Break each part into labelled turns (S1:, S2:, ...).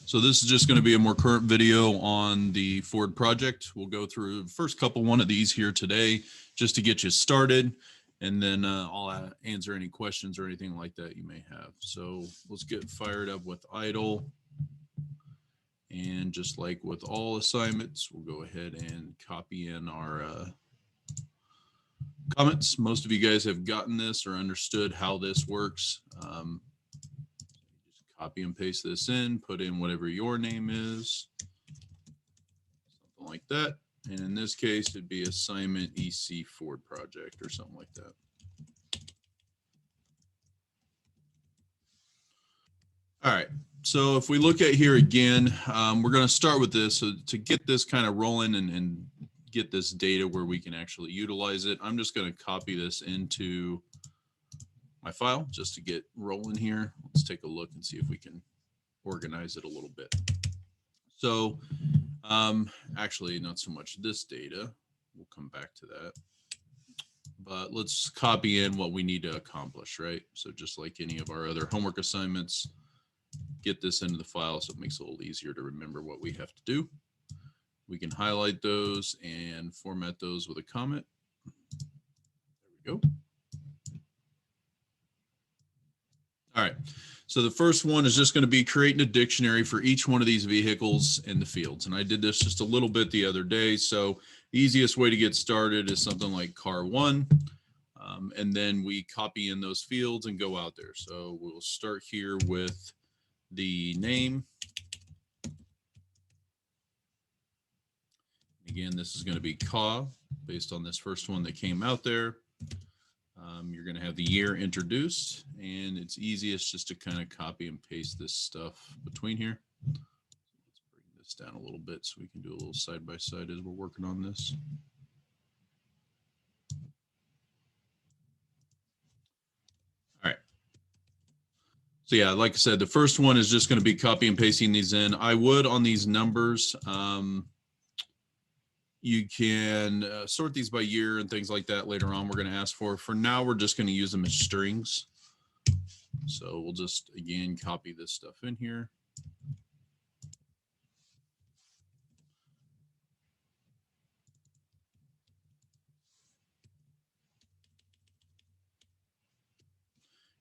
S1: So this is just going to be a more current video on the Ford project. We'll go through the first one of these here today just to get you started, and then I'll answer any questions or anything like that you may have. So let's get fired up with idle. And just like with all assignments, we'll go ahead and copy in our comments. Most of you guys have gotten this or understood how this works. Just copy and paste this in, put in whatever your name is, something like that. And in this case, it'd be assignment EC Ford project or something like that. All right, so if we look at here again, we're going to start with this. So to get this kind of rolling and get this data where we can actually utilize it, I'm just going to copy this into my file just to get rolling here. Let's take a look and see if we can organize it a little bit. So actually not so much this data, we'll come back to that, but let's copy in what we need to accomplish, right? So just like any of our other homework assignments, get this into the file so it makes it a little easier to remember what we have to do. We can highlight those and format those with a comment. There we go. All right, so the first one is just going to be creating a dictionary for each one of these vehicles in the fields. And I did this just a little bit the other day. So the easiest way to get started is something like car one. And then we copy in those fields and go out there. So we'll start here with the name. Again, this is going to be car based on this first one that came out there. You're going to have the year introduced, and it's easiest just to kind of copy and paste this stuff between here. Let's bring this down a little bit so we can do a little side by side as we're working on this. All right. So yeah, like I said, the first one is just going to be copy and pasting these in. I would on these numbers, you can sort these by year and things like that later on we're going to ask for. For now, we're just going to use them as strings. So we'll just, again, copy this stuff in here.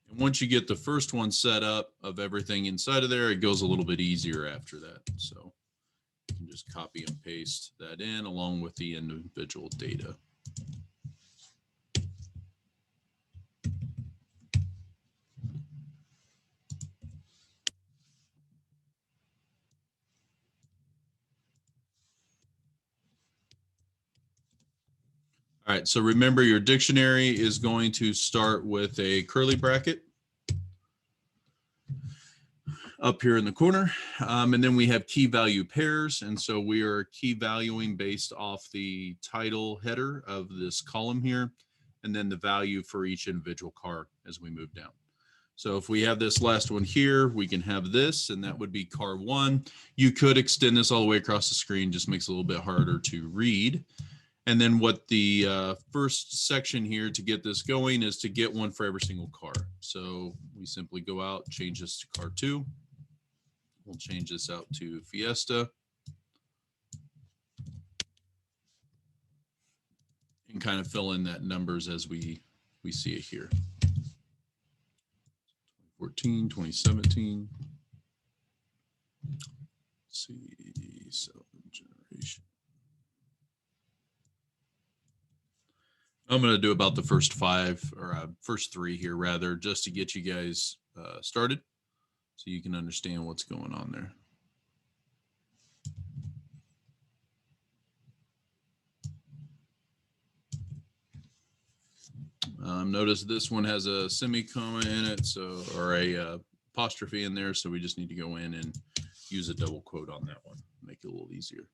S1: And once you get the first one set up of everything inside of there, it goes a little bit easier after that. So you can just copy and paste that in along with the individual data. All right, so remember your dictionary is going to start with a curly bracket up here in the corner. And then we have key value pairs. And so we are key valuing based off the title header of this column here, and then the value for each individual car as we move down. So if we have this last one here, we can have this, and that would be car one. You could extend this all the way across the screen, just makes it a little bit harder to read. And then what the first section here to get this going is to get one for every single car. So we simply go out, change this to car two. We'll change this out to Fiesta. And kind of fill in that numbers as we see it here. 2014, 2017. Let's see, so generation. I'm going to do about the first five or first three here rather, just to get you guys started so you can understand what's going on there. Notice this one has a semicolon in it, so or a apostrophe in there, so we just need to go in and use a double quote on that one, make it a little easier.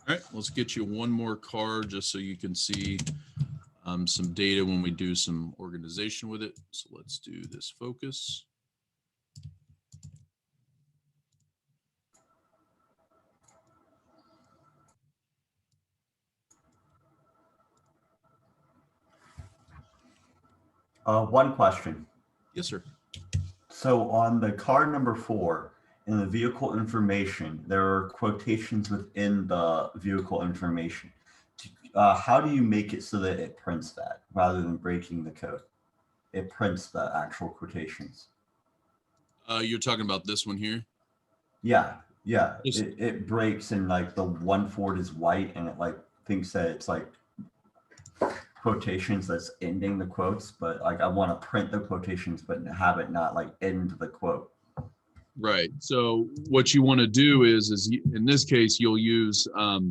S1: All right, let's get you one more car just so you can see some data when we do some organization with it. So let's do this focus.
S2: One question.
S1: Yes, sir.
S2: So on the car number 4, in the vehicle information, there are quotations within the vehicle information. How do you make it so that it prints that rather than breaking the code? It prints the actual quotations.
S1: You're talking about this one here.
S2: Yeah, yeah.
S1: Just
S2: It breaks and like the one Ford is white and it like thinks that it's like quotations that's ending the quotes, but like I want to print the quotations but have it not like end the quote.
S1: right. So what you want to do is in this case, you'll use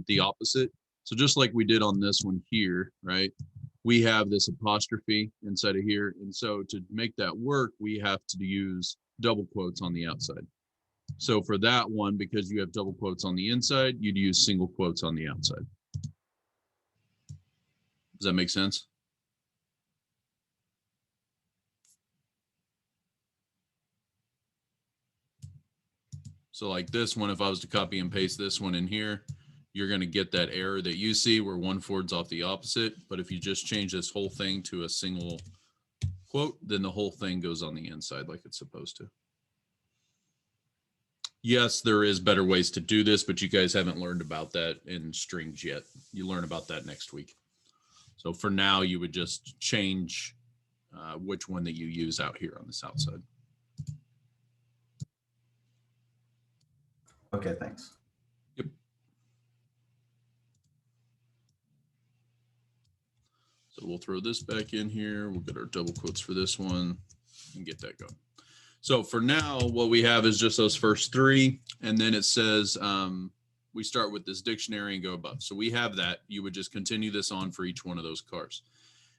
S1: the opposite. So just like we did on this one here, right? We have this apostrophe inside of here. And so to make that work, we have to use double quotes on the outside. So for that one, because you have double quotes on the inside, you'd use single quotes on the outside. Does that make sense? So like this one, if I was to copy and paste this one in here, you're going to get that error that you see where one Ford's off the opposite. But if you just change this whole thing to a single quote, then the whole thing goes on the inside like it's supposed to. Yes, there is better ways to do this, but you guys haven't learned about that in strings yet. You learn about that next week. So for now, you would just change which one that you use out here on this outside.
S2: Okay, thanks.
S1: Yep. So we'll throw this back in here. We'll get our double quotes for this one and get that going. So for now, what we have is just those first 3. And then it says we start with this dictionary and go above. So we have that. You would just continue this on for each one of those cars.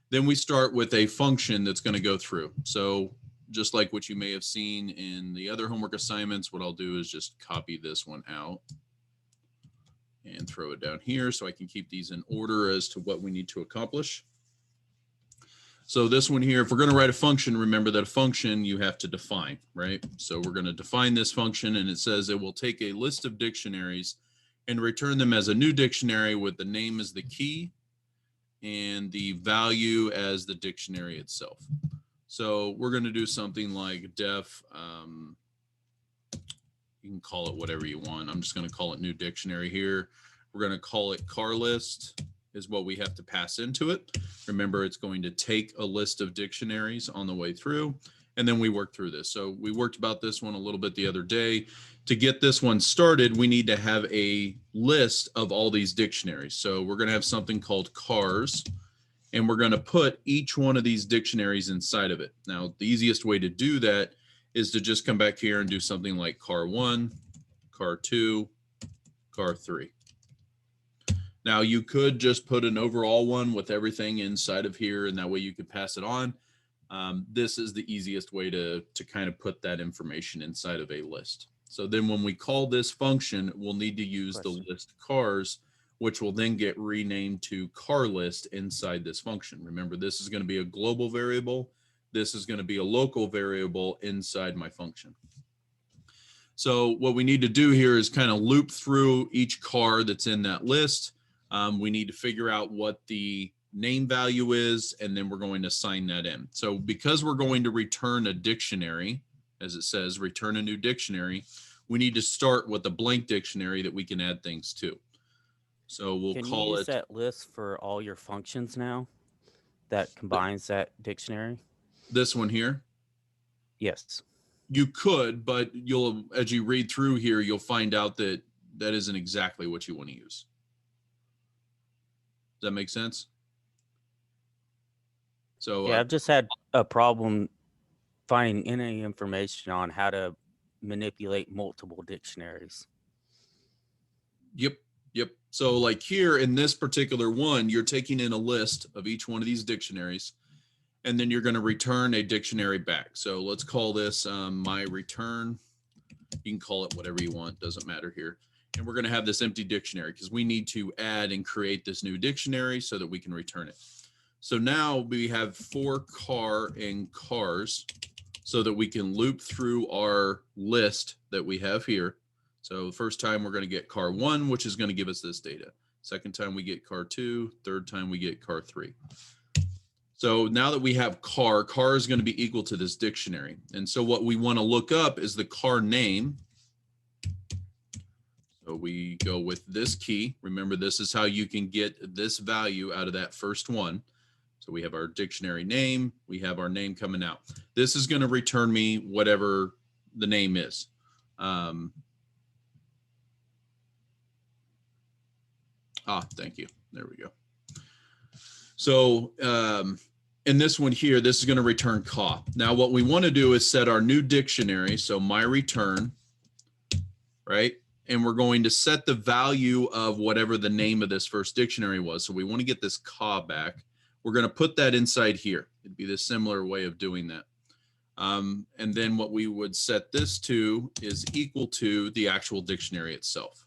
S1: Then we start with a function that's going to go through. So just like what you may have seen in the other homework assignments, what I'll do is just copy this one out and throw it down here so I can keep these in order as to what we need to accomplish. So this one here, if we're going to write a function, remember that a function you have to define, right? So we're going to define this function, and it says it will take a list of dictionaries and return them as a new dictionary with the name as the key and the value as the dictionary itself. So we're going to do something like def, you can call it whatever you want. I'm just going to call it new dictionary here. We're going to call it car list is what we have to pass into it. Remember, it's going to take a list of dictionaries on the way through, and then we work through this. So we worked about this one a little bit the other day. To get this one started, we need to have a list of all these dictionaries. So we're going to have something called cars, and we're going to put each one of these dictionaries inside of it. Now, the easiest way to do that is to just come back here and do something like car 1, car 2, car 3. Now you could just put an overall one with everything inside of here, and that way you could pass it on. This is the easiest way to kind of put that information inside of a list. So then when we call this function, we'll need to use the list cars, which will then get renamed to car list inside this function. Remember, this is going to be a global variable. This is going to be a local variable inside my function. So what we need to do here is kind of loop through each car that's in that list. We need to figure out what the name value is, and then we're going to sign that in. So because we're going to return a dictionary, as it says, return a new dictionary, we need to start with a blank dictionary that we can add things to. So we'll call it.
S3: Can you use that list for all your functions now that combines that dictionary?
S1: This one here?
S3: Yes.
S1: You could, but you'll, as you read through here, you'll find out that that isn't exactly what you want to use. Does that make sense? So
S3: yeah, I've just had a problem finding any information on how to manipulate multiple dictionaries.
S1: Yep. So like here in this particular one, you're taking in a list of each one of these dictionaries, and then you're going to return a dictionary back. So let's call this my return. You can call it whatever you want. Doesn't matter here. And we're going to have this empty dictionary because we need to add and create this new dictionary so that we can return it. So now we have 4 car and cars so that we can loop through our list that we have here. So the first time we're going to get car 1, which is going to give us this data. Second time we get car 2, third time we get car 3. So now that we have car is going to be equal to this dictionary. And so what we want to look up is the car name. So we go with this key. Remember, this is how you can get this value out of that first one. So we have our dictionary name. We have our name coming out. This is going to return me whatever the name is. Thank you. There we go. So in this one here, this is going to return ca. Now what we want to do is set our new dictionary. So my return, right? And we're going to set the value of whatever the name of this first dictionary was. So we want to get this ca back. We're going to put that inside here. It'd be the similar way of doing that. And then what we would set this to is equal to the actual dictionary itself.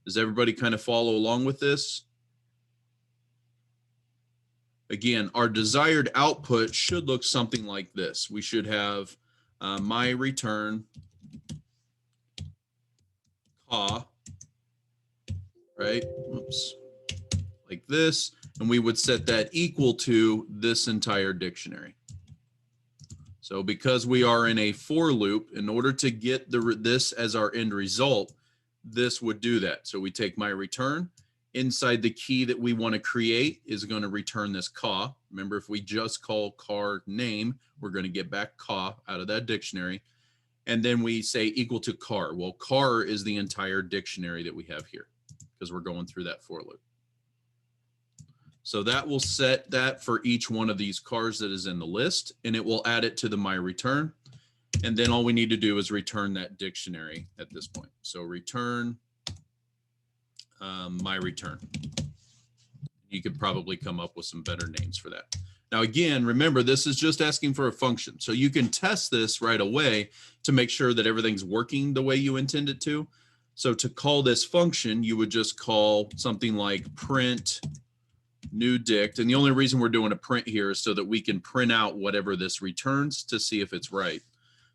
S1: Does everybody kind of follow along with this? Again, our desired output should look something like this. We should have my return ca, right? Oops, like this. And we would set that equal to this entire dictionary. So because we are in a for loop, in order to get this as our end result, this would do that. So we take my return. Inside the key that we want to create is going to return this ca. Remember, if we just call car name, we're going to get back ca out of that dictionary. And then we say equal to car. Well, car is the entire dictionary that we have here because we're going through that for loop. So that will set that for each one of these cars that is in the list, and it will add it to the my return. And then all we need to do is return that dictionary at this point. So return my return. You could probably come up with some better names for that. Now, again, remember, this is just asking for a function. So you can test this right away to make sure that everything's working the way you intend it to. So to call this function, you would just call something like print new dict. And the only reason we're doing a print here is so that we can print out whatever this returns to see if it's right.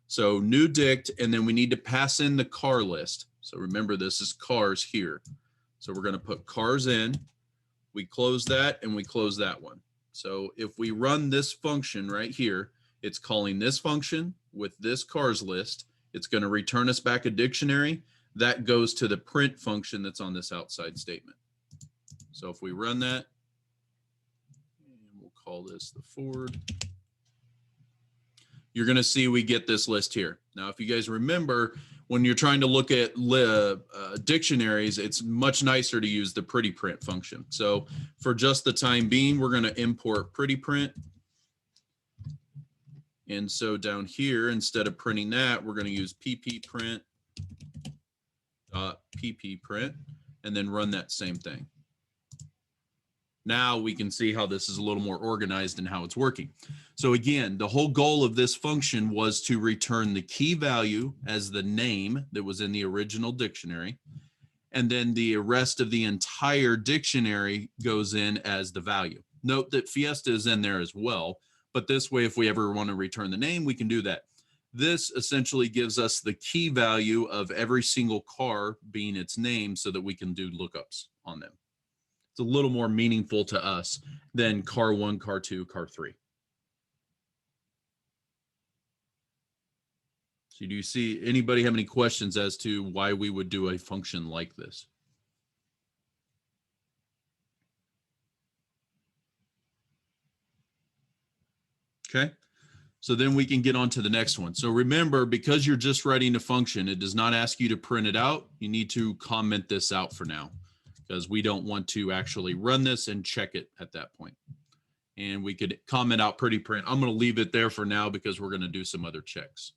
S1: So new dict, and then we need to pass in the car list. So remember, this is cars here. So we're going to put cars in, we close that, and we close that one. So if we run this function right here, it's calling this function with this cars list. It's going to return us back a dictionary. That goes to the print function that's on this outside statement. So if we run that, and we'll call this the Ford, you're going to see we get this list here. Now, if you guys remember, when you're trying to look at dictionaries, it's much nicer to use the pretty print function. So for just the time being, we're going to import pretty print. And so down here, instead of printing that, we're going to use ppprint.ppprint and then run that same thing. Now we can see how this is a little more organized and how it's working. So again, the whole goal of this function was to return the key value as the name that was in the original dictionary. And then the rest of the entire dictionary goes in as the value. Note that Fiesta is in there as well, but this way, if we ever want to return the name, we can do that. This essentially gives us the key value of every single car being its name so that we can do lookups on them. It's a little more meaningful to us than car 1, car 2, car 3. So do you see anybody have any questions as to why we would do a function like this? Okay, so then we can get on to the next one. So remember, because you're just writing a function, it does not ask you to print it out. You need to comment this out for now, because we don't want to actually run this and check it at that point. And we could comment out pretty print. I'm going to leave it there for now because we're going to do some other checks.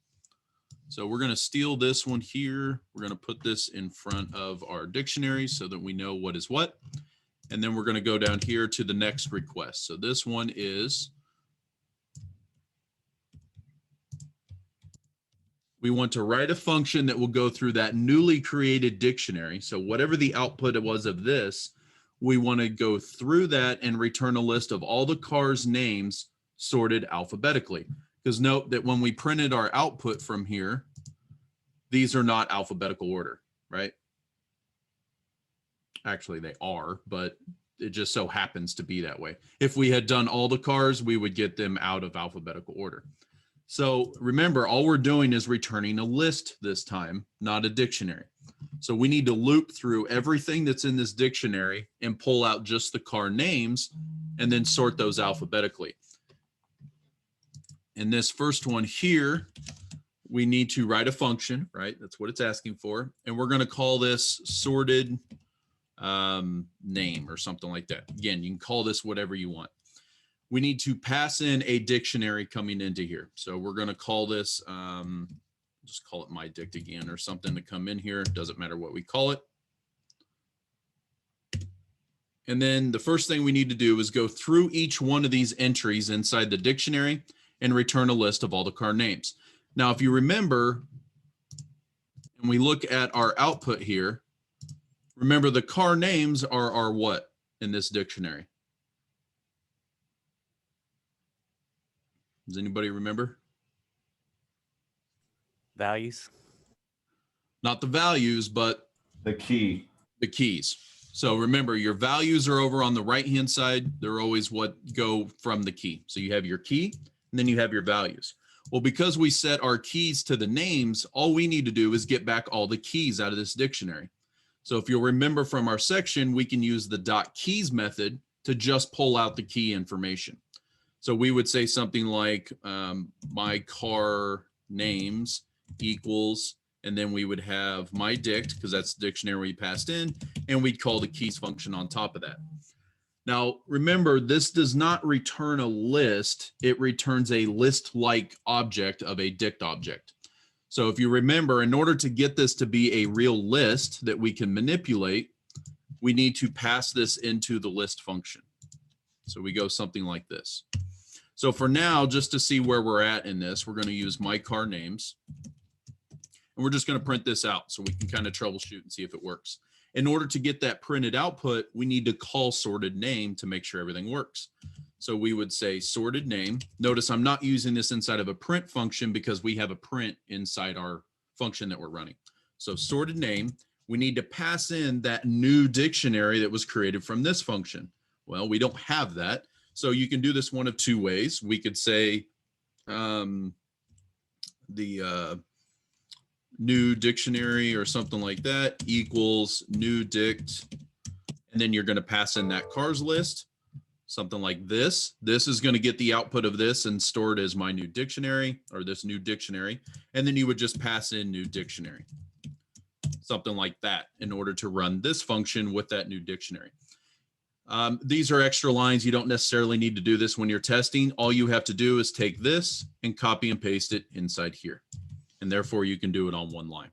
S1: So we're going to steal this one here. We're going to put this in front of our dictionary so that we know what is what. And then we're going to go down here to the next request. So this one is, we want to write a function that will go through that newly created dictionary. So whatever the output was of this, we want to go through that and return a list of all the cars' names sorted alphabetically. Because note that when we printed our output from here, these are not alphabetical order, right? Actually, they are, but it just so happens to be that way. If we had done all the cars, we would get them out of alphabetical order. So remember, all we're doing is returning a list this time, not a dictionary. So we need to loop through everything that's in this dictionary and pull out just the car names and then sort those alphabetically. In this first one here, we need to write a function, right? That's what it's asking for. And we're going to call this sorted name or something like that. Again, you can call this whatever you want. We need to pass in a dictionary coming into here. So we're going to call this, just call it my dict again or something to come in here. Doesn't matter what we call it. And then the first thing we need to do is go through each one of these entries inside the dictionary and return a list of all the car names. Now, if you remember, and we look at our output here, remember the car names are our what in this dictionary? Does anybody remember?
S3: Values.
S1: Not the values, but
S2: The key.
S1: the keys. So remember, your values are over on the right-hand side. They're always what go from the key. So you have your key, and then you have your values. Well, because we set our keys to the names, all we need to do is get back all the keys out of this dictionary. So if you'll remember from our section, we can use the .keys method to just pull out the key information. So we would say something like my car names equals, and then we would have my dict, because that's the dictionary we passed in, and we'd call the keys function on top of that. Now, remember, this does not return a list. It returns a list-like object of a dict object. So if you remember, in order to get this to be a real list that we can manipulate, we need to pass this into the list function. So we go something like this. So for now, just to see where we're at in this, we're going to use my car names. And we're just going to print this out so we can kind of troubleshoot and see if it works. In order to get that printed output, we need to call sorted name to make sure everything works. So we would say sorted name. Notice I'm not using this inside of a print function because we have a print inside our function that we're running. So sorted name, we need to pass in that new dictionary that was created from this function. Well, we don't have that. So you can do this one of two ways. We could say new dictionary or something like that equals new dict. And then you're going to pass in that cars list, something like this. This is going to get the output of this and store it as my new dictionary or this new dictionary. And then you would just pass in new dictionary, something like that in order to run this function with that new dictionary. These are extra lines. You don't necessarily need to do this when you're testing. All you have to do is take this and copy and paste it inside here. And therefore you can do it on one line.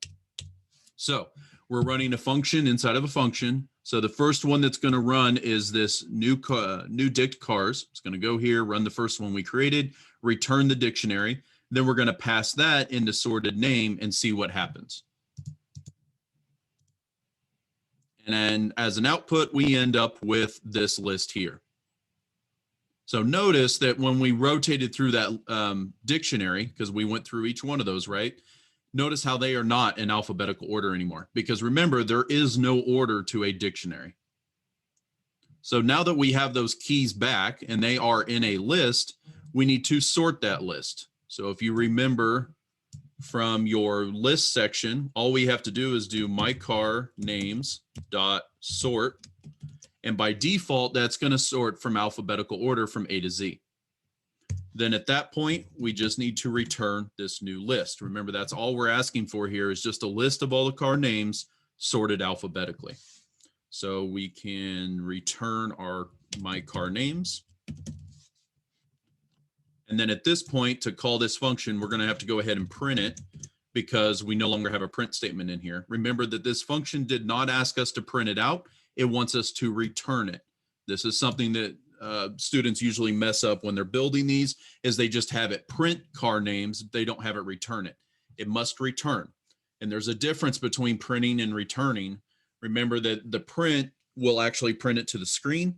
S1: So we're running a function inside of a function. So the first one that's going to run is this new dict cars. It's going to go here, run the first one we created, return the dictionary. Then we're going to pass that into sorted name and see what happens. And then as an output, we end up with this list here. So notice that when we rotated through that dictionary, because we went through each one of those, right? Notice how they are not in alphabetical order anymore, because remember, there is no order to a dictionary. So now that we have those keys back and they are in a list, we need to sort that list. So if you remember from your list section, all we have to do is do my car names dot sort. And by default, that's going to sort from alphabetical order from A to Z. Then at that point, we just need to return this new list. Remember, that's all we're asking for here is just a list of all the car names sorted alphabetically. So we can return our my car names. And then at this point, to call this function, we're going to have to go ahead and print it because we no longer have a print statement in here. Remember that this function did not ask us to print it out. It wants us to return it. This is something that students usually mess up when they're building these, is they just have it print car names. They don't have it return it. It must return. And there's a difference between printing and returning. Remember that the print will actually print it to the screen.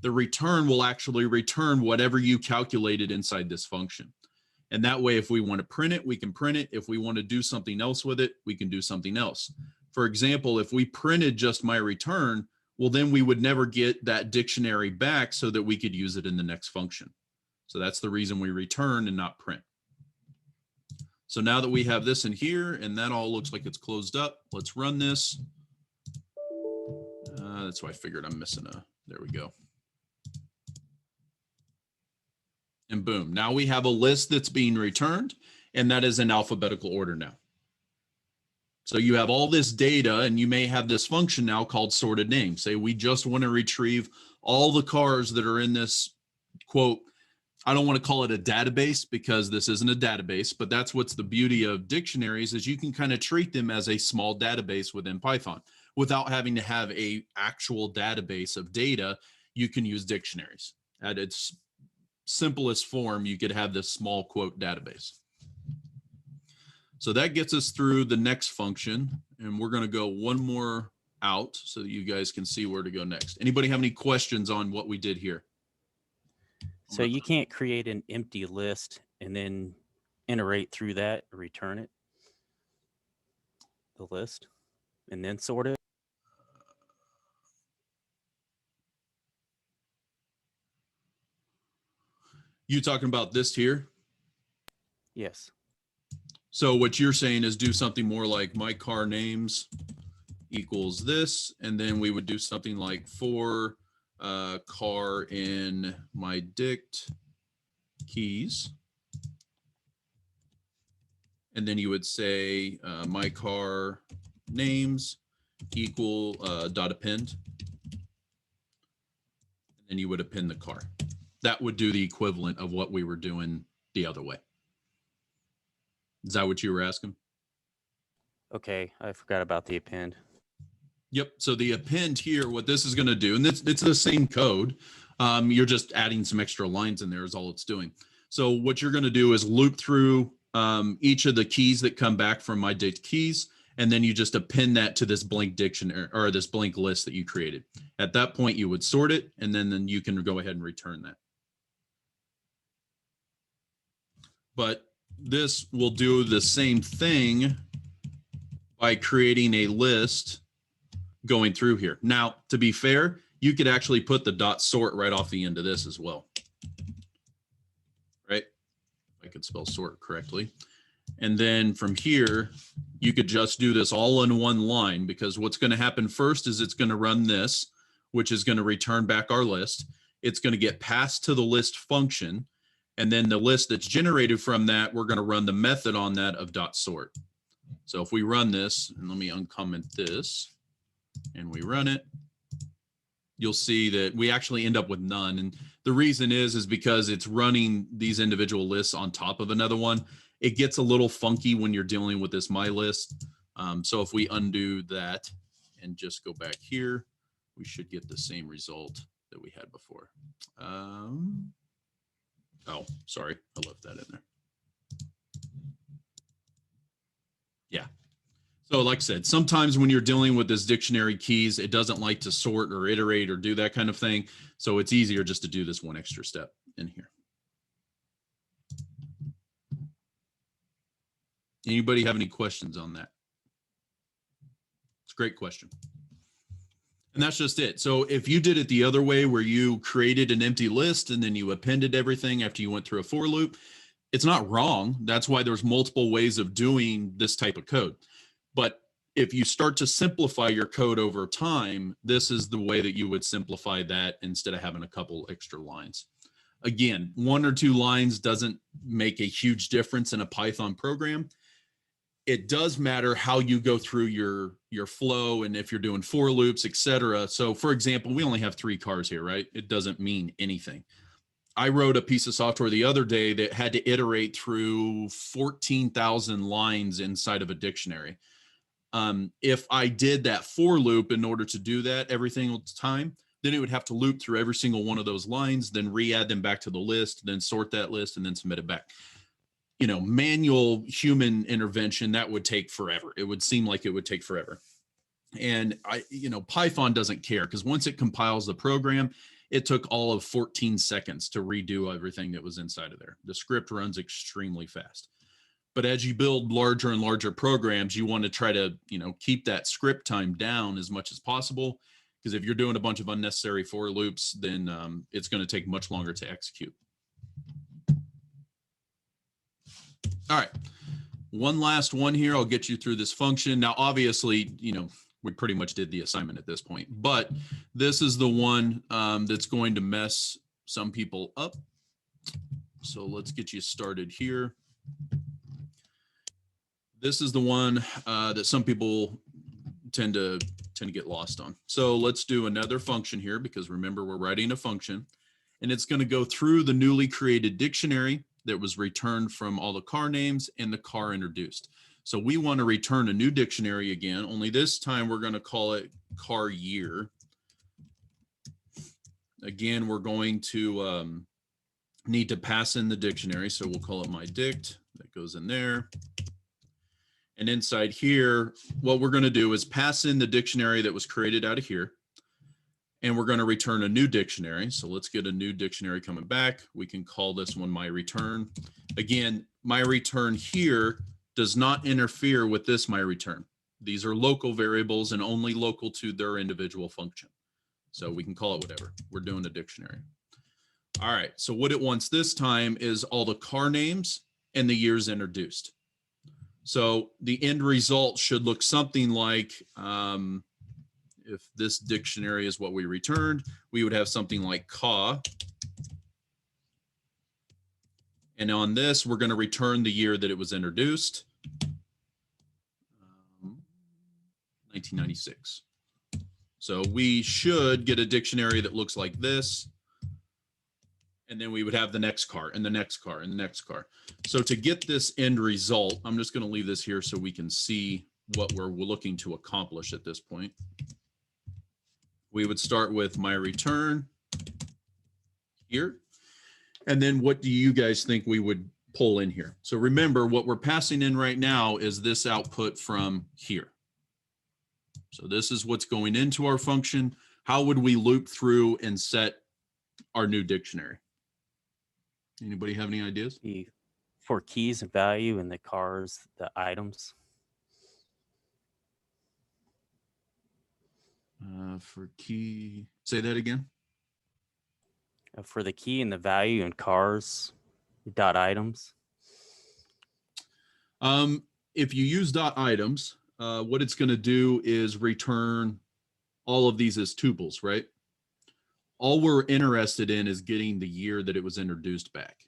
S1: The return will actually return whatever you calculated inside this function. And that way, if we want to print it, we can print it. If we want to do something else with it, we can do something else. For example, if we printed just my return, well, then we would never get that dictionary back so that we could use it in the next function. So that's the reason we return and not print. So now that we have this in here and that all looks like it's closed up, let's run this. That's why I figured I'm missing there we go. And boom, now we have a list that's being returned, and that is in alphabetical order now. So you have all this data, and you may have this function now called sorted name. Say we just want to retrieve all the cars that are in this quote. I don't want to call it a database because this isn't a database, but that's what's the beauty of dictionaries is you can kind of treat them as a small database within Python without having to have a actual database of data. You can use dictionaries at its simplest form. You could have this small quote database. So that gets us through the next function, and we're going to go one more out so that you guys can see where to go next. Anybody have any questions on what we did here?
S3: So you can't create an empty list and then iterate through that, or return it, the list, and then sort it?
S1: You talking about this here?
S3: Yes.
S1: So what you're saying is do something more like my car names equals this, and then we would do something like for car in my dict keys. And then you would say my car names equal dot append. And then you would append the car. That would do the equivalent of what we were doing the other way. Is that what you were asking?
S3: Okay, I forgot about the append.
S1: Yep. So the append here, what this is going to do, and it's the same code. You're just adding some extra lines in there is all it's doing. So what you're going to do is loop through each of the keys that come back from my dict keys, and then you just append that to this blank dictionary or this blank list that you created. At that point, you would sort it, and then you can go ahead and return that. But this will do the same thing by creating a list going through here. Now, to be fair, you could actually put the dot sort right off the end of this as well. Right? If I could spell sort correctly. And then from here, you could just do this all in one line, because what's going to happen first is it's going to run this, which is going to return back our list. It's going to get passed to the list function. And then the list that's generated from that, we're going to run the method on that of dot sort. So if we run this, and let me uncomment this, and we run it, you'll see that we actually end up with none. And the reason is because it's running these individual lists on top of another one. It gets a little funky when you're dealing with this my list. So if we undo that and just go back here, we should get the same result that we had before. Oh, sorry, I left that in there. Yeah. So like I said, sometimes when you're dealing with this dictionary keys, it doesn't like to sort or iterate or do that kind of thing. So it's easier just to do this one extra step in here. Anybody have any questions on that? It's a great question. And that's just it. So if you did it the other way, where you created an empty list and then you appended everything after you went through a for loop, it's not wrong. That's why there's multiple ways of doing this type of code. But if you start to simplify your code over time, this is the way that you would simplify that instead of having a couple extra lines. Again, 1 or 2 lines doesn't make a huge difference in a Python program. It does matter how you go through your flow, and if you're doing for loops, etc. So for example, we only have 3 cars here, right? It doesn't mean anything. I wrote a piece of software the other day that had to iterate through 14,000 lines inside of a dictionary. If I did that for loop in order to do that every single time, then it would have to loop through every single one of those lines, then re-add them back to the list, then sort that list, and then submit it back. You know, manual human intervention, that would take forever. It would seem like it would take forever. And Python doesn't care, because once it compiles the program, it took all of 14 seconds to redo everything that was inside of there. The script runs extremely fast. But as you build larger and larger programs, you want to try to, keep that script time down as much as possible, Because if you're doing a bunch of unnecessary for loops, then it's going to take much longer to execute. All right. One last one here. I'll get you through this function. Now, obviously, you know, we pretty much did the assignment at this point, but this is the one that's going to mess some people up. So let's get you started here. This is the one that some people tend to get lost on. So let's do another function here, because remember, we're writing a function, and it's going to go through the newly created dictionary that was returned from all the car names and the car introduced. So we want to return a new dictionary again, only this time we're going to call it car year. Again, we're going to need to pass in the dictionary. So we'll call it my dict. That goes in there. And inside here, what we're going to do is pass in the dictionary that was created out of here. And we're going to return a new dictionary. So let's get a new dictionary coming back. We can call this one my return. Again, my return here does not interfere with this my return. These are local variables and only local to their individual function. So we can call it whatever. We're doing a dictionary. All right. So what it wants this time is all the car names and the years introduced. So the end result should look something like, if this dictionary is what we returned, we would have something like ka. And on this, we're going to return the year that it was introduced, 1996. So we should get a dictionary that looks like this. And then we would have the next car and the next car and the next car. So to get this end result, I'm just going to leave this here so we can see what we're looking to accomplish at this point. We would start with my return here. And then what do you guys think we would pull in here? So remember, what we're passing in right now is this output from here. So this is what's going into our function. How would we loop through and set our new dictionary? Anybody have any ideas?
S3: For keys and value and the cars, the items.
S1: For key, say that again.
S3: For the key and the value and cars, dot items.
S1: If you use dot items, what it's going to do is return all of these as tuples, right? All we're interested in is getting the year that it was introduced back.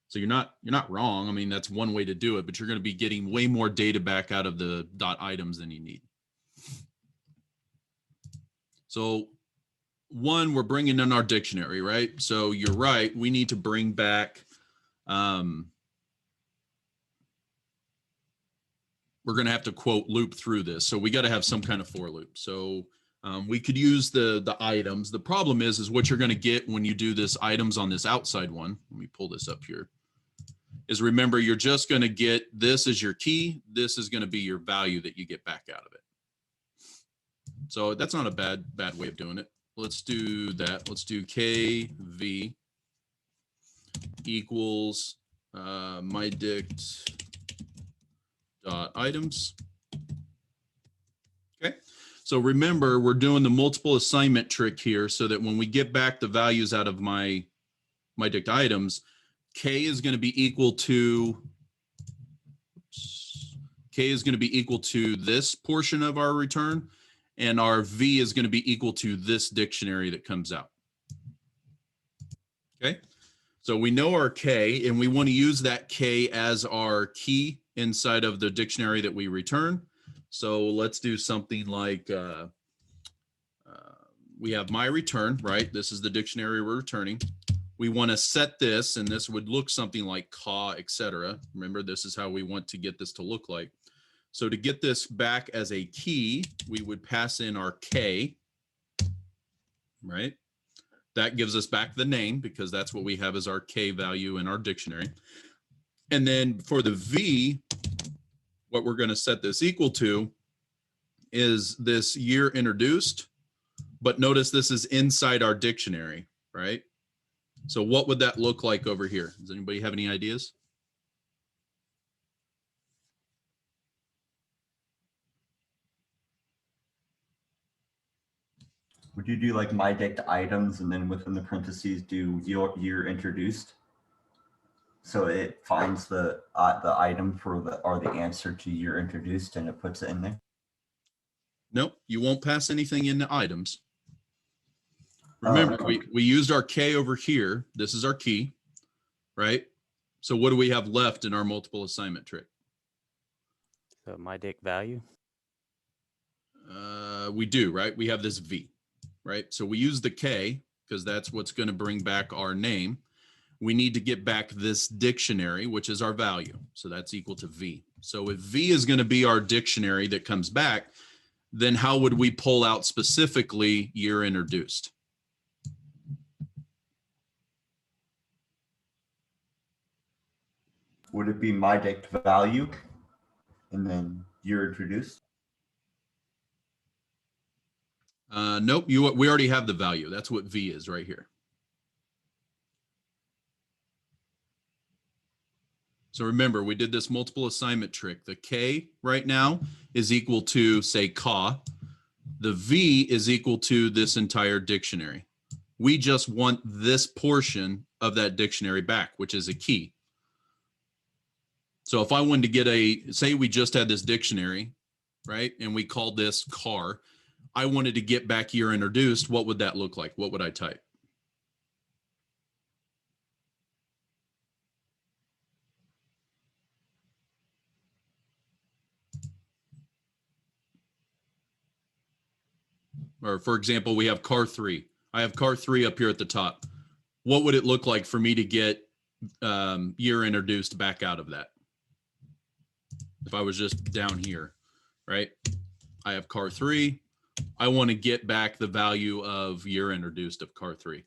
S1: So you're not wrong. I mean, that's one way to do it, but you're going to be getting way more data back out of the dot items than you need. So one, we're bringing in our dictionary, right? So you're right. We need to bring back, we're going to have to quote loop through this. So we got to have some kind of for loop. So we could use the items. The problem is what you're going to get when you do this items on this outside one. Let me pull this up here. Is remember, you're just going to get this as your key. This is going to be your value that you get back out of it. So that's not a bad way of doing it. Let's do that. Let's do KV equals my dict dot items. Okay. So remember, we're doing the multiple assignment trick here so that when we get back the values out of my dict items, K is going to be equal to this portion of our return, and our V is going to be equal to this dictionary that comes out. Okay, so we know our K, and we want to use that K as our key inside of the dictionary that we return. So let's do something like we have my return, right? This is the dictionary we're returning. We want to set this, and this would look something like ka, etc. Remember, this is how we want to get this to look like. So to get this back as a key, we would pass in our K, right? That gives us back the name because that's what we have as our K value in our dictionary. And then for the V, what we're going to set this equal to is this year introduced, but notice this is inside our dictionary, right? So what would that look like over here? Does anybody have any ideas?
S2: Would you do like my dict items and then within the parentheses do your year introduced? So it finds the item for the or the answer to year introduced and it puts it in there.
S1: Nope, you won't pass anything into items. Remember, we used our K over here. This is our key, right? So what do we have left in our multiple assignment trick?
S3: So my dick value.
S1: We do, right? We have this V, right? So we use the K because that's what's going to bring back our name. We need to get back this dictionary, which is our value. So that's equal to V. So if V is going to be our dictionary that comes back, then how would we pull out specifically year introduced?
S2: Would it be my dict value and then year introduced?
S1: Nope, we already have the value. That's what V is right here. So remember, we did this multiple assignment trick. The K right now is equal to, say, Ka. The V is equal to this entire dictionary. We just want this portion of that dictionary back, which is a key. So if I wanted to get say we just had this dictionary, right? And we called this car. I wanted to get back year introduced. What would that look like? What would I type? Or for example, we have car 3. I have car 3 up here at the top. What would it look like for me to get year introduced back out of that? If I was just down here, right? I have car 3. I want to get back the value of year introduced of car 3.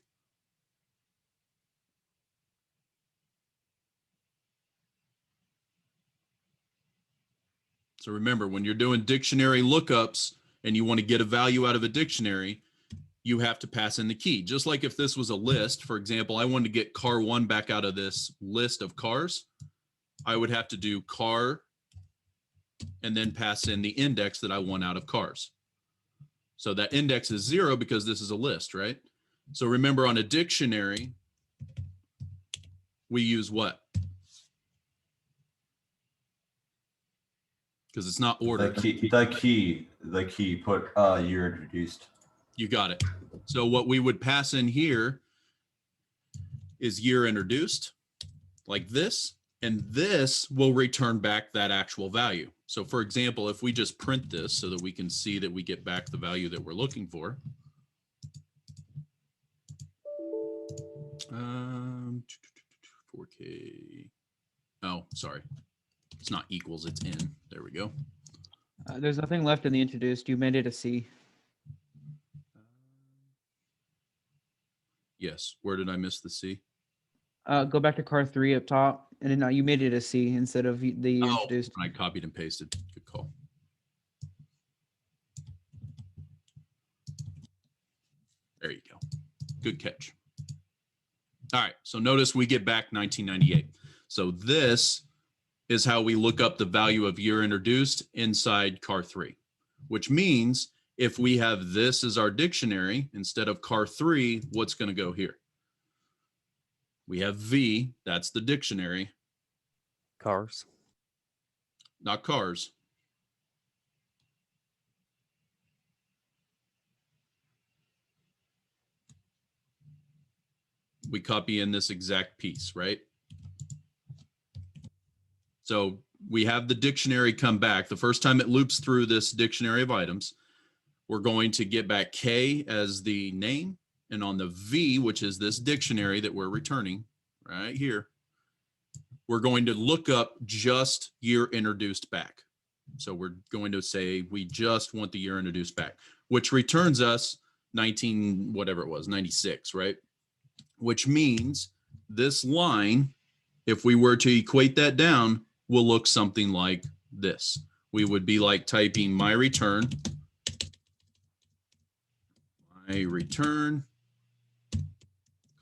S1: So remember, when you're doing dictionary lookups and you want to get a value out of a dictionary, you have to pass in the key. Just like if this was a list, for example, I wanted to get car 1 back out of this list of cars, I would have to do car and then pass in the index that I want out of cars. So that index is 0 because this is a list, right? So remember, on a dictionary, we use what? Because it's not ordered.
S2: The key put year introduced.
S1: You got it. So what we would pass in here is year introduced, like this, and this will return back that actual value. So for example, if we just print this so that we can see that we get back the value that we're looking for. 4K. Oh, sorry. It's not equals, it's in. There we go.
S4: There's nothing left in the introduced. You made it a C.
S1: Yes. Where did I miss the C?
S4: Go back to car 3 up top, and then you made it a C instead of the introduced.
S1: I copied and pasted. Good call. There you go. Good catch. All right. So notice we get back 1998. So this is how we look up the value of year introduced inside car 3, which means if we have this as our dictionary instead of car 3, what's going to go here? We have V, that's the dictionary.
S3: Cars.
S1: Not cars. We copy in this exact piece, right? So we have the dictionary come back. The first time it loops through this dictionary of items, we're going to get back K as the name. And on the V, which is this dictionary that we're returning right here, we're going to look up just year introduced back. So we're going to say we just want the year introduced back, which returns us 96, right? Which means this line, if we were to equate that down, will look something like this. We would be like typing my return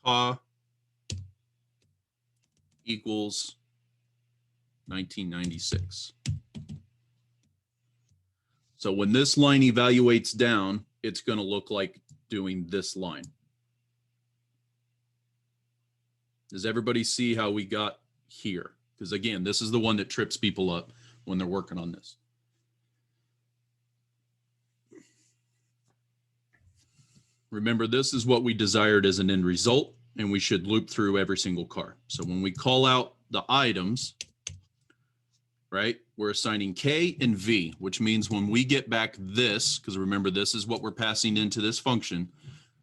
S1: Ka equals 1996. So when this line evaluates down, it's going to look like doing this line. Does everybody see how we got here? Because again, this is the one that trips people up when they're working on this. Remember, this is what we desired as an end result, and we should loop through every single car. So when we call out the items, right, we're assigning K and V, which means when we get back this, because remember, this is what we're passing into this function,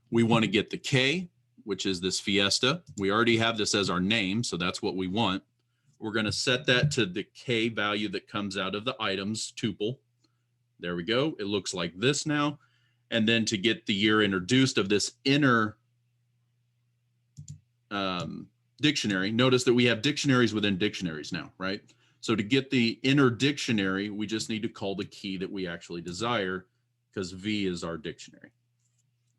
S1: we want to get the K, which is this Fiesta. We already have this as our name, so that's what we want. We're going to set that to the K value that comes out of the items tuple. There we go. It looks like this now. And then to get the year introduced of this inner dictionary, notice that we have dictionaries within dictionaries now, right? So to get the inner dictionary, we just need to call the key that we actually desire, because V is our dictionary.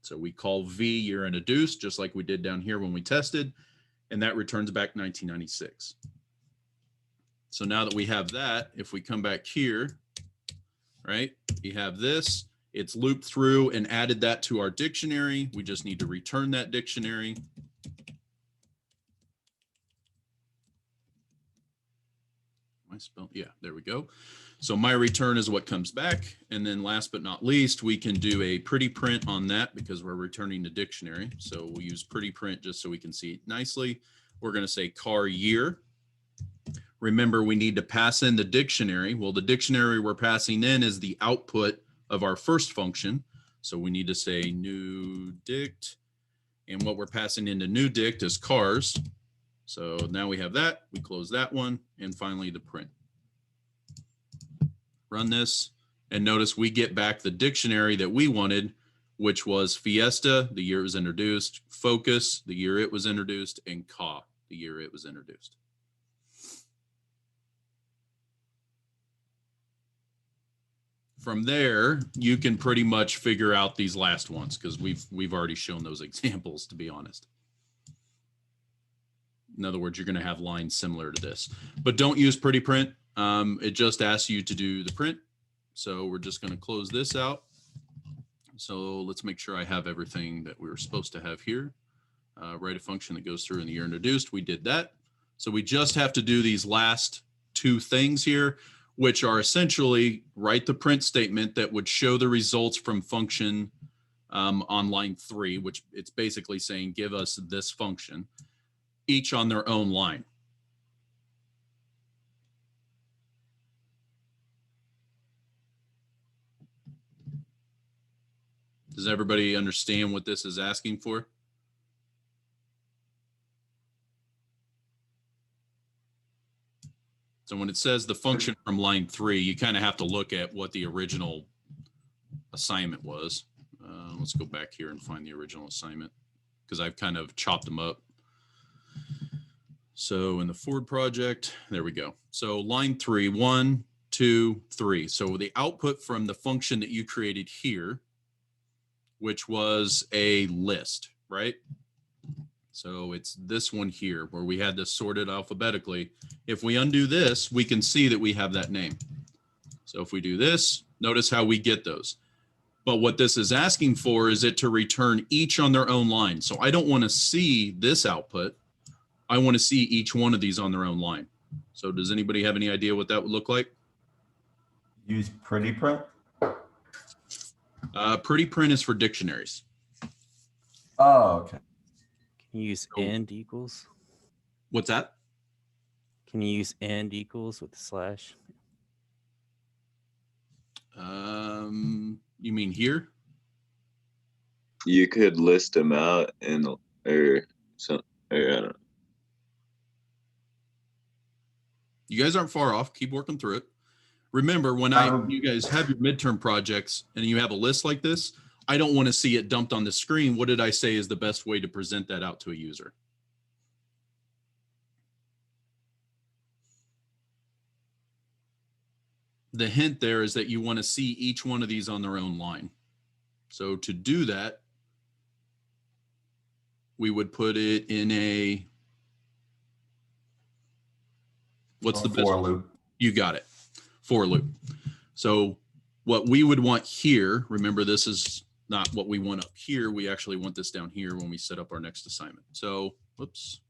S1: So we call V year introduced, just like we did down here when we tested, and that returns back 1996. So now that we have that, if we come back here, right, we have this. It's looped through and added that to our dictionary. We just need to return that dictionary. I spelled, yeah, there we go. So my return is what comes back. And then last but not least, we can do a pretty print on that because we're returning the dictionary. So we'll use pretty print just so we can see it nicely. We're going to say car year. Remember, we need to pass in the dictionary. Well, the dictionary we're passing in is the output of our first function. So we need to say new dict, and what we're passing into new dict is cars. So now we have that, we close that one, and finally the print. Run this, and notice we get back the dictionary that we wanted, which was Fiesta, the year it was introduced, Focus, the year it was introduced, and Ka, the year it was introduced. From there, you can pretty much figure out these last ones because we've already shown those examples, to be honest. In other words, you're going to have lines similar to this, but don't use pretty print. It just asks you to do the print. So we're just going to close this out. So let's make sure I have everything that we were supposed to have here. Write a function that goes through in the year introduced. We did that. So we just have to do these last two things here, which are essentially write the print statement that would show the results from function on line 3, which it's basically saying, give us this function, each on their own line. Does everybody understand what this is asking for? So when it says the function from line 3, you kind of have to look at what the original assignment was. Let's go back here and find the original assignment because I've kind of chopped them up. So in the Ford project, there we go. So line 3, 1, 2, 3. So the output from the function that you created here, which was a list, right? So it's this one here where we had this sorted alphabetically. If we undo this, we can see that we have that name. So if we do this, notice how we get those. But what this is asking for is it to return each on their own line. So I don't want to see this output. I want to see each one of these on their own line. So does anybody have any idea what that would look like?
S2: Use pretty print.
S1: Pretty print is for dictionaries.
S2: Oh, okay.
S3: Can you use
S1: Oh.
S3: and equals?
S1: What's that?
S3: Can you use and equals with the slash?
S1: You mean here?
S5: You could list them out and or some or I don't know.
S1: You guys aren't far off. Keep working through it. Remember, when you guys have your midterm projects and you have a list like this, I don't want to see it dumped on the screen. What did I say is the best way to present that out to a user? The hint there is that you want to see each one of these on their own line. So to do that, we would put it in a, what's the best?
S2: For loop.
S1: You got it. For loop. So what we would want here, remember this is not what we want up here. We actually want this down here when we set up our next assignment. So, whoops.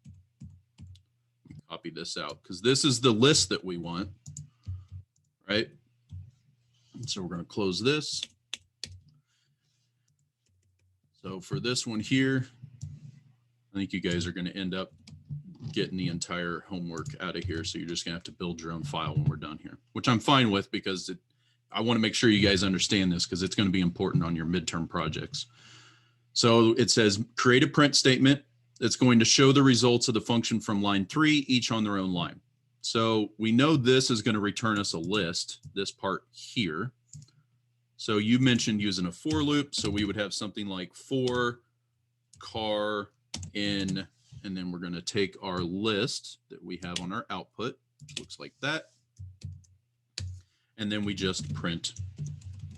S1: Copy this out because this is the list that we want, right? So we're going to close this. So for this one here, I think you guys are going to end up getting the entire homework out of here. So you're just going to have to build your own file when we're done here, which I'm fine with because I want to make sure you guys understand this because it's going to be important on your midterm projects. So it says create a print statement. It's going to show the results of the function from line 3, each on their own line. So we know this is going to return us a list, this part here. So you mentioned using a for loop. So we would have something like for car in, and then we're going to take our list that we have on our output, which looks like that. And then we just print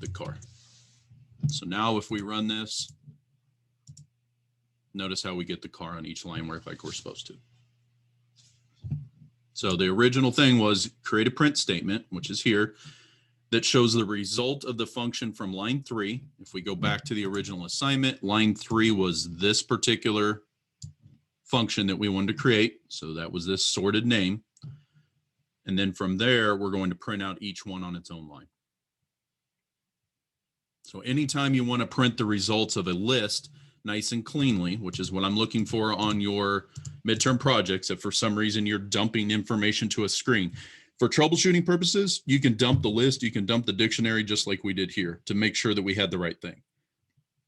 S1: the car. So now if we run this, notice how we get the car on each line work like we're supposed to. So the original thing was create a print statement, which is here, that shows the result of the function from line 3. If we go back to the original assignment, line 3 was this particular function that we wanted to create. So that was this sorted name. And then from there, we're going to print out each one on its own line. So anytime you want to print the results of a list nice and cleanly, which is what I'm looking for on your midterm projects, if for some reason you're dumping information to a screen. For troubleshooting purposes, you can dump the list, you can dump the dictionary just like we did here to make sure that we had the right thing.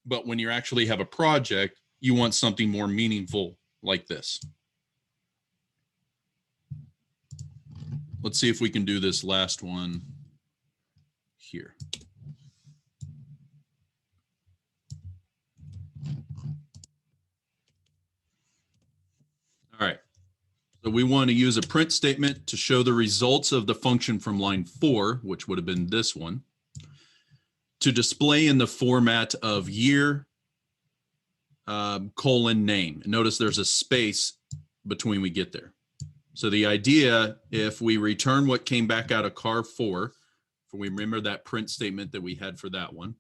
S1: But when you actually have a project, you want something more meaningful like this. Let's see if we can do this last one here. All right, so we want to use a print statement to show the results of the function from line 4, which would have been this one, to display in the format of year, colon, name. And notice there's a space between we get there. So the idea, if we return what came back out of car 4, if we remember that print statement that we had for that one,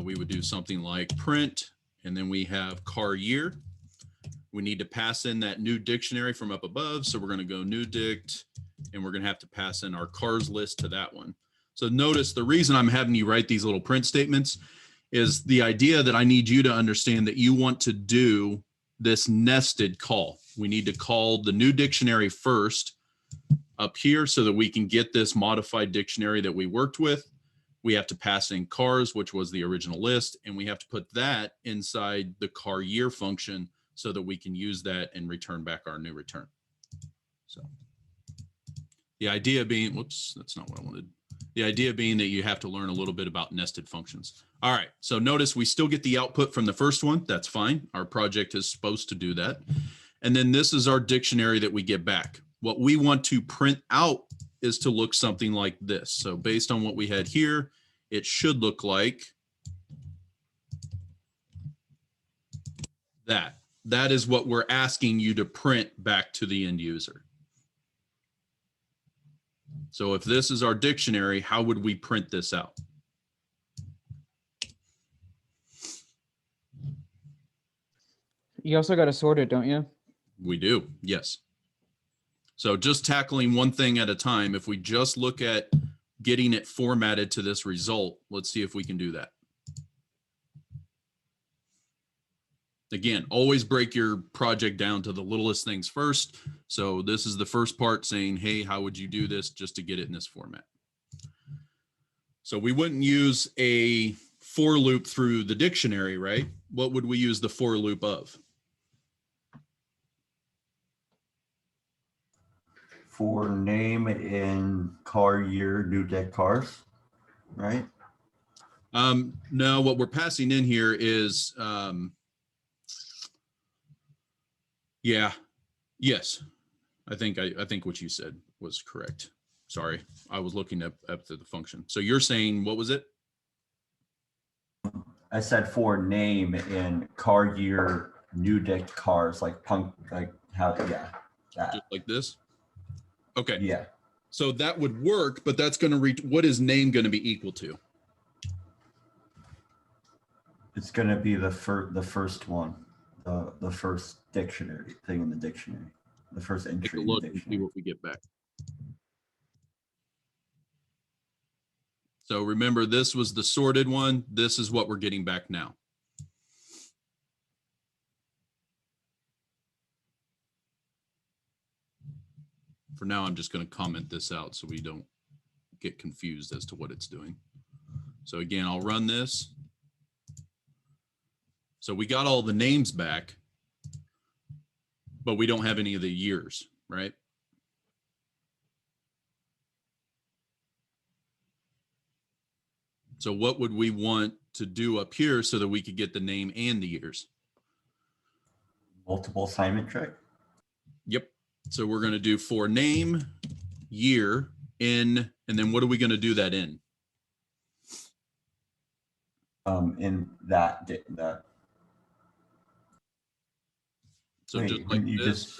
S1: we would do something like print, and then we have car year. We need to pass in that new dictionary from up above. So we're going to go new dict, and we're going to have to pass in our cars list to that one. So notice the reason I'm having you write these little print statements is the idea that I need you to understand that you want to do this nested call. We need to call the new dictionary first up here so that we can get this modified dictionary that we worked with. We have to pass in cars, which was the original list, and we have to put that inside the car year function so that we can use that and return back our new return. So the idea being, whoops, that's not what I wanted. The idea being that you have to learn a little bit about nested functions. All right, so notice we still get the output from the first one. That's fine. Our project is supposed to do that. And then this is our dictionary that we get back. What we want to print out is to look something like this. So based on what we had here, it should look like that. That is what we're asking you to print back to the end user. So if this is our dictionary, how would we print this out?
S4: You also got to sort it, don't you?
S1: We do, yes. So just tackling one thing at a time, if we just look at getting it formatted to this result, let's see if we can do that. Again, always break your project down to the littlest things first. So this is the first part saying, hey, how would you do this just to get it in this format? So we wouldn't use a for loop through the dictionary, right? What would we use the for loop of?
S2: For name in car year, new deck cars, right?
S1: No, what we're passing in here is, yeah, yes. I think what you said was correct. Sorry, I was looking up the function. So you're saying, what was it?
S2: I said for name in car year, new deck cars, like punk, like how, yeah, that.
S1: Just like this? Okay.
S2: Yeah.
S1: So that would work, but that's going to reach, what is name going to be equal to?
S2: It's going to be the first one, the first dictionary thing in the dictionary, the first
S1: Take a
S2: entry in the
S1: look and see
S2: dictionary.
S1: what we get back. So remember, this was the sorted one. This is what we're getting back now. For now, I'm just going to comment this out so we don't get confused as to what it's doing. So again, I'll run this. So we got all the names back, but we don't have any of the years, right? So what would we want to do up here so that we could get the name and the years?
S2: Multiple assignment trick.
S1: Yep. So we're going to do for name, year, in, and then what are we going to do that in?
S2: In that.
S1: So
S2: Wait,
S1: just like
S2: wouldn't you
S1: this.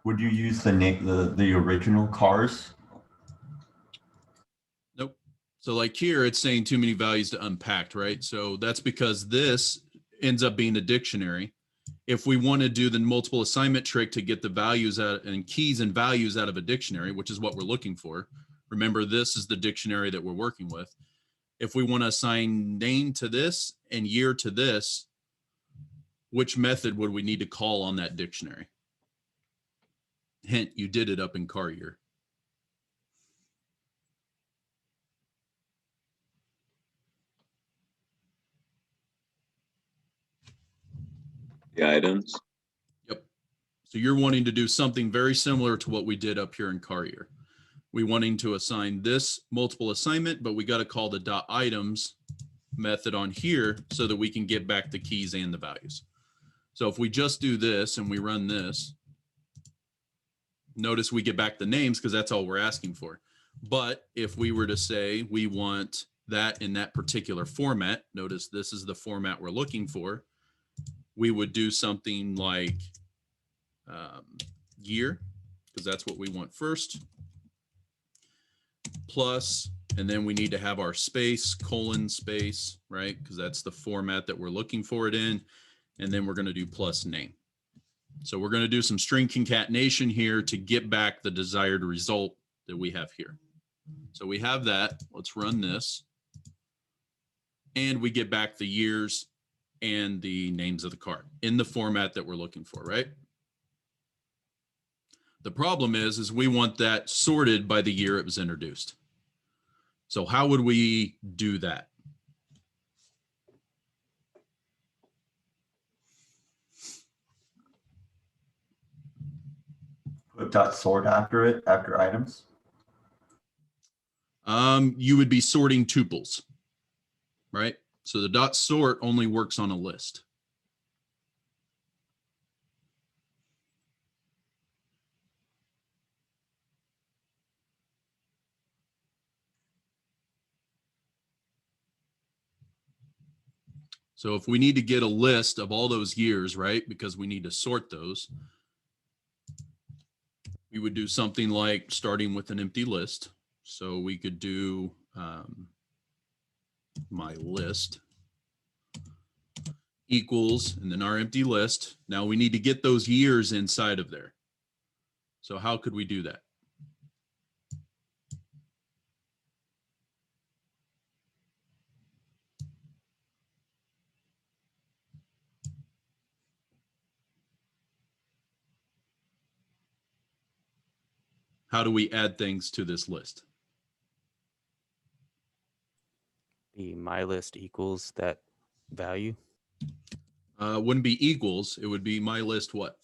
S2: would you use the name, the original cars?
S1: Nope. So like here, it's saying too many values to unpack, right? So that's because this ends up being a dictionary. If we want to do the multiple assignment trick to get the values out and keys and values out of a dictionary, which is what we're looking for. Remember, this is the dictionary that we're working with. If we want to assign name to this and year to this, which method would we need to call on that dictionary? Hint, you did it up in car year.
S5: The items.
S1: Yep. So you're wanting to do something very similar to what we did up here in car year. We wanting to assign this multiple assignment, but we got to call the dot items method on here so that we can get back the keys and the values. So if we just do this and we run this, notice we get back the names because that's all we're asking for. But if we were to say we want that in that particular format, notice this is the format we're looking for, we would do something like year, because that's what we want first, plus, and then we need to have our space, colon space, right? Because that's the format that we're looking for it in. And then we're going to do plus name. So we're going to do some string concatenation here to get back the desired result that we have here. So we have that. Let's run this. And we get back the years and the names of the car in the format that we're looking for, right? The problem is we want that sorted by the year it was introduced. So how would we do that?
S2: Put dot sort after it, after items.
S1: You would be sorting tuples, right? So the dot sort only works on a list. So if we need to get a list of all those years, right, because we need to sort those, we would do something like starting with an empty list. So we could do my list equals, and then our empty list. Now we need to get those years inside of there. So how could we do that? How do we add things to this list?
S3: The my list equals that value.
S1: Wouldn't be equals. It would be my list what?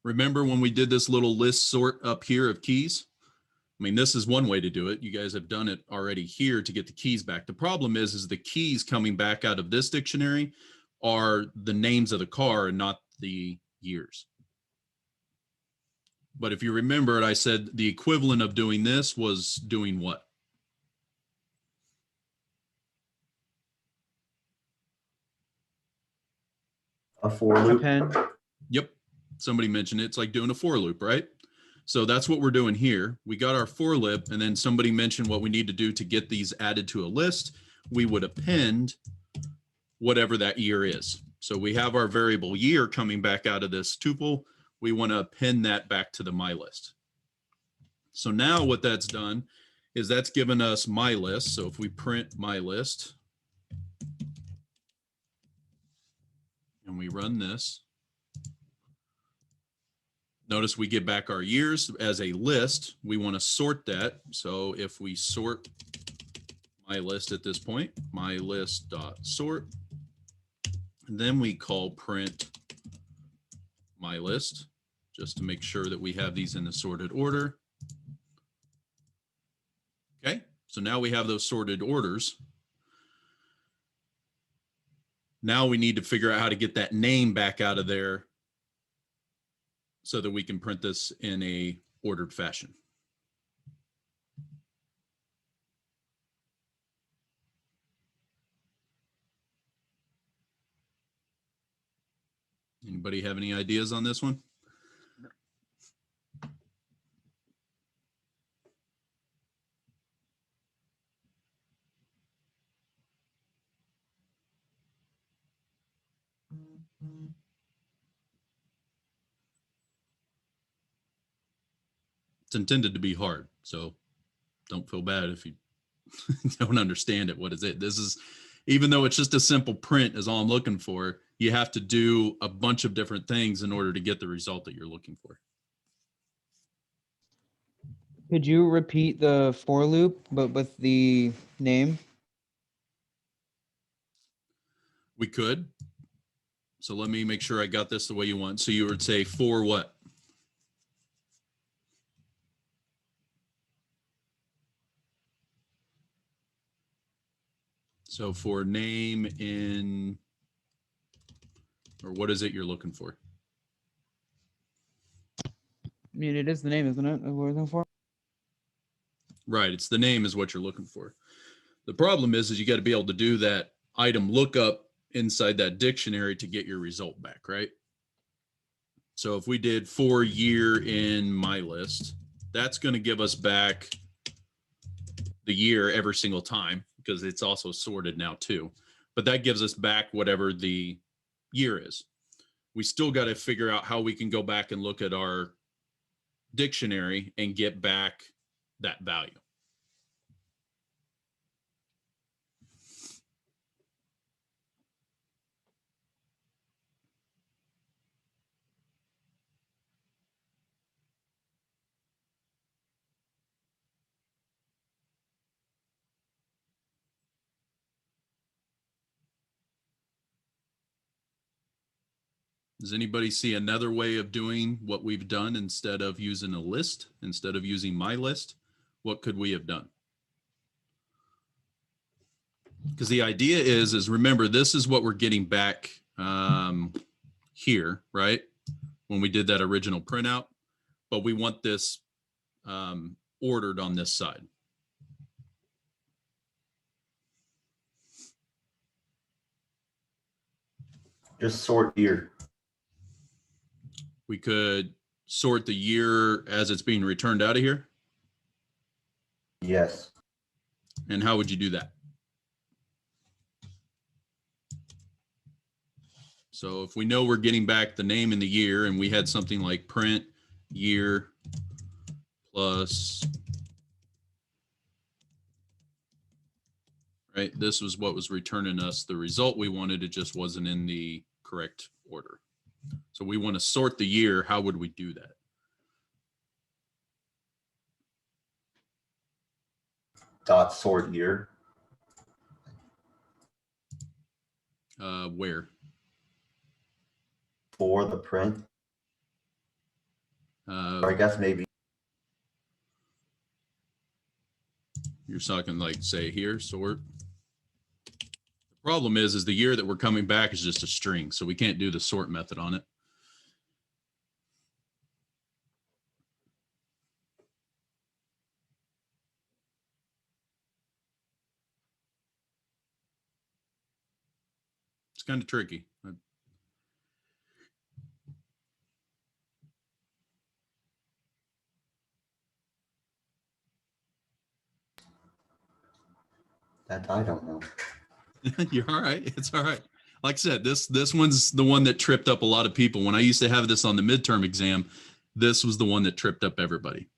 S1: Remember when we did this little list sort up here of keys? I mean, this is one way to do it. You guys have done it already here to get the keys back. The problem is the keys coming back out of this dictionary are the names of the car and not the years. But if you remember it, I said the equivalent of doing this was doing what?
S2: A for
S4: A
S2: loop.
S4: pen.
S1: Yep. Somebody mentioned it. It's like doing a for loop, right? So that's what we're doing here. We got our for loop, and then somebody mentioned what we need to do to get these added to a list. We would append whatever that year is. So we have our variable year coming back out of this tuple. We want to append that back to the my list. So now what that's done is that's given us my list. So if we print my list and we run this, notice we get back our years as a list. We want to sort that. So if we sort my list at this point, my list dot sort, then we call print my list just to make sure that we have these in the sorted order. Okay, so now we have those sorted orders. Now we need to figure out how to get that name back out of there so that we can print this in a ordered fashion. Anybody have any ideas on this one? It's intended to be hard, so don't feel bad if you don't understand it. What is it? This is, even though it's just a simple print is all I'm looking for, you have to do a bunch of different things in order to get the result that you're looking for.
S4: Could you repeat the for loop, but with the name?
S1: We could. So let me make sure I got this the way you want. So you would say for what? So for name in, or what is it you're looking for?
S4: I mean, it is the name, isn't it? That we're looking for.
S1: Right, it's the name is what you're looking for. The problem is you got to be able to do that item lookup inside that dictionary to get your result back, right? So if we did for year in my list, that's going to give us back the year every single time because it's also sorted now too. But that gives us back whatever the year is. We still got to figure out how we can go back and look at our dictionary and get back that value. Does anybody see another way of doing what we've done instead of using a list, instead of using my list? What could we have done? Because the idea is remember, this is what we're getting back here, right? When we did that original printout, but we want this ordered on this side.
S2: Just sort year.
S1: We could sort the year as it's being returned out of here.
S2: Yes.
S1: And how would you do that? So if we know we're getting back the name and the year, and we had something like print year plus, right? This was what was returning us the result we wanted. It just wasn't in the correct order. So we want to sort the year. How would we do that?
S2: Dot sort year.
S1: Where?
S2: For the print. Or I guess maybe.
S1: You're talking like, say here, sort. The problem is the year that we're coming back is just a string, so we can't do the sort method on it. It's kind of tricky.
S2: That I don't know.
S1: You're all right. It's all right. Like I said, this one's the one that tripped up a lot of people. When I used to have this on the midterm exam, this was the one that tripped up everybody.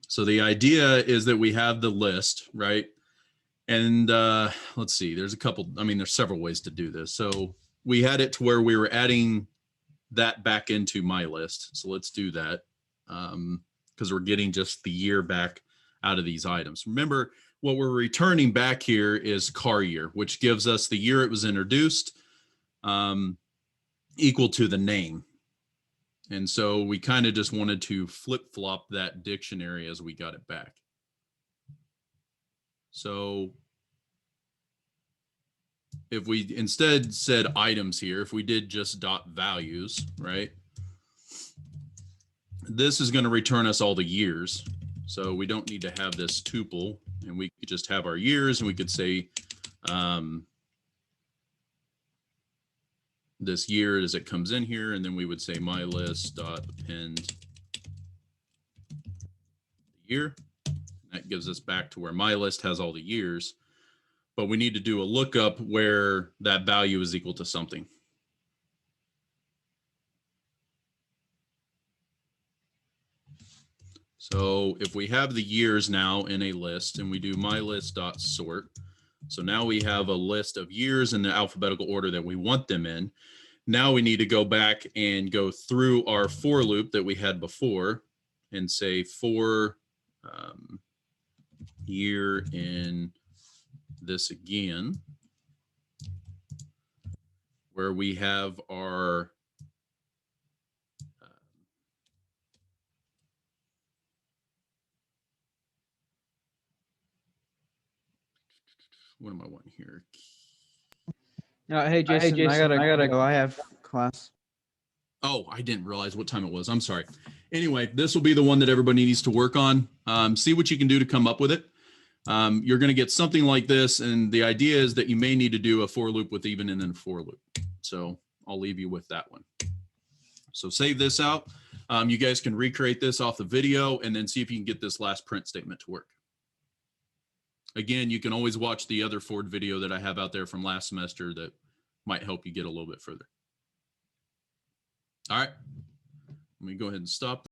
S1: So the idea is that we have the list, right? And let's see, there's a couple, I mean, there's several ways to do this. So we had it to where we were adding that back into my list. So let's do that because we're getting just the year back out of these items. Remember, what we're returning back here is car year, which gives us the year it was introduced equal to the name. And so we kind of just wanted to flip-flop that dictionary as we got it back. So if we instead said items here, if we did just dot values, right? This is going to return us all the years. So we don't need to have this tuple, and we could just have our years, and we could say this year as it comes in here, and then we would say my list dot append year. That gives us back to where my list has all the years, but we need to do a lookup where that value is equal to something. So if we have the years now in a list and we do my list dot sort, so now we have a list of years in the alphabetical order that we want them in. Now we need to go back and go through our for loop that we had before and say for year in this again, where we have our what am I wanting here?
S4: Hey Jason, I gotta go. I have class.
S1: Oh, I didn't realize what time it was. I'm sorry. Anyway, this will be the one that everybody needs to work on. See what you can do to come up with it. You're going to get something like this. And the idea is that you may need to do a for loop with even and then a for loop. So I'll leave you with that one. So save this out. You guys can recreate this off the video and then see if you can get this last print statement to work. Again, you can always watch the other Ford video that I have out there from last semester that might help you get a little bit further. All right, let me go ahead and stop.